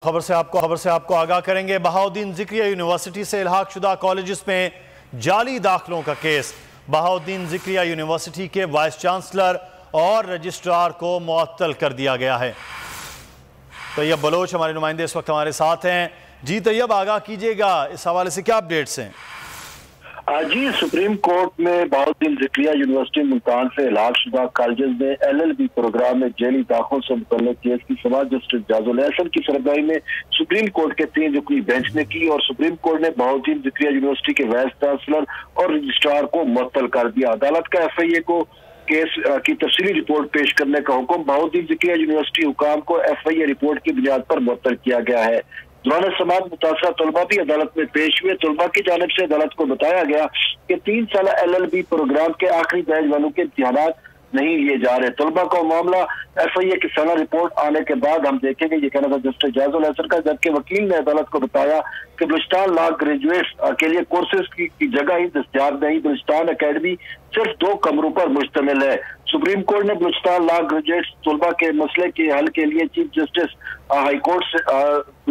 खबर से आपको आगाह करेंगे। बहाउद्दीन ज़िक्रिया यूनिवर्सिटी से इल्हाक शुदा कॉलेजेस में जाली दाखिलों का केस। बहाउद्दीन ज़िक्रिया यूनिवर्सिटी के वाइस चांसलर और रजिस्ट्रार को मुअत्तल कर दिया गया है। तैयब बलोच हमारे नुमाइंदे इस वक्त हमारे साथ हैं। जी तैयब, आगाह कीजिएगा, इस हवाले से क्या अपडेट्स हैं? जी, सुप्रीम कोर्ट में बहाउद्दीन ज़िक्रिया यूनिवर्सिटी मुल्तान से इल्हाक शुदा कॉलेजेस में LLB प्रोग्राम में जेली दाखिलों से मुतल्लिक केस की समाअत जस्टिस जाजुल एहसन की सरबराही में सुप्रीम कोर्ट के 3 रुकनी बेंच ने की और सुप्रीम कोर्ट ने बहाउद्दीन ज़िक्रिया यूनिवर्सिटी के वाइस चांसलर और रजिस्ट्रार को मुअत्तल कर दिया। अदालत का FIA को केस की तफसीली रिपोर्ट पेश करने का हुक्म बहाउद्दीन ज़िक्रिया यूनिवर्सिटी हुकाम को FIA रिपोर्ट की बुनियाद पर मुअत्तल किया गया है। दौरान समाअत मुतासरा तलबा भी अदालत में पेश हुए। तलबा की जानिब से अदालत को बताया गया कि 3 साल LLB प्रोग्राम के आखिरी बैच वालों के इम्तिहानात नहीं लिए जा रहे। तलबा का मामला FIA की सना रिपोर्ट आने के बाद हम देखेंगे, ये कहना था जस्टिस जाजुल एहसन का, जबकि वकील ने अदालत को बताया कि बलूचिस्तान लॉ ग्रेजुएट्स के लिए कोर्सेज की जगह ही दस्तयाब नहीं। बलूचिस्तान अकेडमी सिर्फ 2 कमरों पर मुश्तमिल है। सुप्रीम कोर्ट ने बलूचिस्तान लॉ ग्रेजुएट्स तलबा के मसले के हल के लिए चीफ जस्टिस हाईकोर्ट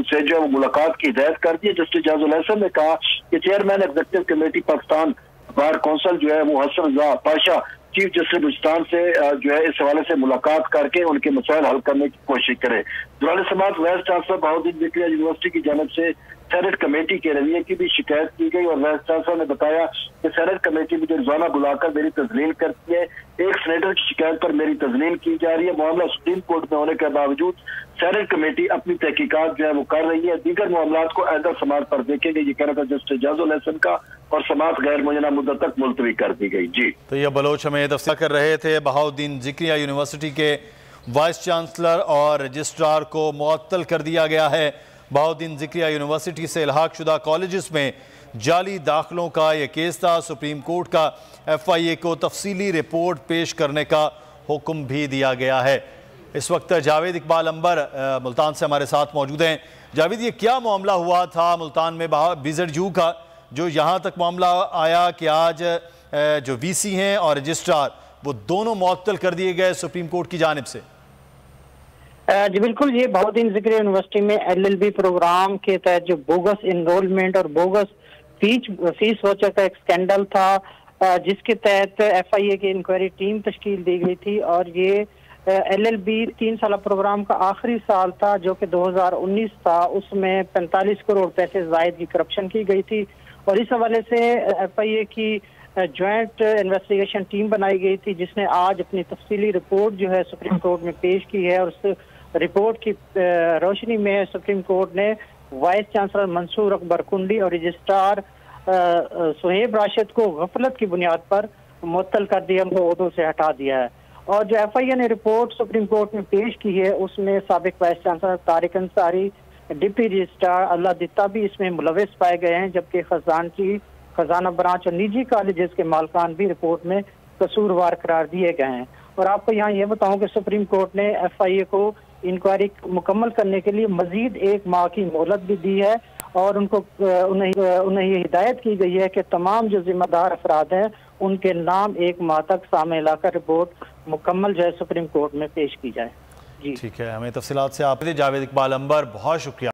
से जो मुलाकात की हिदायत कर दी। जस्टिस जाजुल एहसन ने कहा कि chairman executive committee Pakistan bar council जो है वो हसन रजा पाशा चीफ जस्टिस बलूचिस्तान से जो है इस हवाले से मुलाकात करके उनके मसाइल हल करने की कोशिश करे। दौरान समाअत vice chancellor Bahauddin Zakariya university की जानिब से सेनेट कमेटी के रवैये की भी शिकायत की गई और वाइस चांसलर ने बताया कि सेनेट कमेटी मुझे रोजाना बुलाकर मेरी तजलील करती है। एक सेनेटर की शिकायत पर मेरी तजलील की जा रही है। मामला सुप्रीम कोर्ट में होने के बावजूद सेनेट कमेटी अपनी तहकीकात जो है वो कर रही है। दीगर मामलात को ऐसा समाअत पर देखेंगे, ये कहना था जस्टिस जाजुल एहसन का, और समाअत गैर मुय्यना मुद्दत तक मुलतवी कर दी गई। जी तो ये बलोच हमें तफसील कर रहे थे। बहाउद्दीन ज़िक्रिया यूनिवर्सिटी के वाइस चांसलर और रजिस्ट्रार को मुअत्तल कर दिया गया है। बहाउद्दीन ज़िक्रिया यूनिवर्सिटी से इल्हाक शुदा कॉलेजेस में जाली दाखिलों का यह केस था। सुप्रीम कोर्ट का FIA को तफसीली रिपोर्ट पेश करने का हुक्म भी दिया गया है। इस वक्त जावेद इकबाल अंबर मुल्तान से हमारे साथ मौजूद हैं। जावेद, ये क्या मामला हुआ था मुल्तान में BZU का, जो यहाँ तक मामला आया कि आज जो VC हैं और रजिस्ट्रार वो दोनों मुअत्तल कर दिए गए सुप्रीम कोर्ट की जानिब से? जी बिल्कुल, ये बहाउद्दीन ज़िक्रिया यूनिवर्सिटी में LLB प्रोग्राम के तहत जो बोगस इनरोलमेंट और बोगस फीस वोचर का एक स्कैंडल था, जिसके तहत FIA की इंक्वायरी टीम तश्कील दी गई थी। और ये LLB 3 साल प्रोग्राम का आखिरी साल था जो कि 2019 था। उसमें 45 करोड़ पैसे जायद की करप्शन की गई थी और इस हवाले से FIA की ज्वाइंट इन्वेस्टिगेशन टीम बनाई गई थी, जिसने आज अपनी तफसीली रिपोर्ट जो है सुप्रीम कोर्ट में पेश की है। और उस रिपोर्ट की रोशनी में सुप्रीम कोर्ट ने वाइस चांसलर मंसूर अकबर कुंडी और रजिस्ट्रार सुहेब राशिद को गफलत की बुनियाद पर मुअत्तल कर दिया, उनको ओहदों से हटा दिया है। और जो FIA ने रिपोर्ट सुप्रीम कोर्ट में पेश की है उसमें साबिक vice chancellor Tariq Ansari, deputy registrar Allah Ditta भी इसमें मुलविस पाए गए हैं, जबकि खजाना ब्रांच और निजी कॉलेजेस के मालकान भी रिपोर्ट में कसूरवार करार दिए गए हैं। और आपको यहाँ ये बताऊं कि सुप्रीम कोर्ट ने FIA को इंक्वायरी मुकम्मल करने के लिए मजीद 1 माह की मोहलत भी दी है और उन्हें ये हिदायत की गई है कि तमाम जो जिम्मेदार अफराद हैं उनके नाम 1 माह तक सामने लाकर रिपोर्ट मुकम्मल जो है सुप्रीम कोर्ट में पेश की जाए। जी ठीक है, हमें तफसीलात से आप जावेद इकबाल अंबर बहुत शुक्रिया।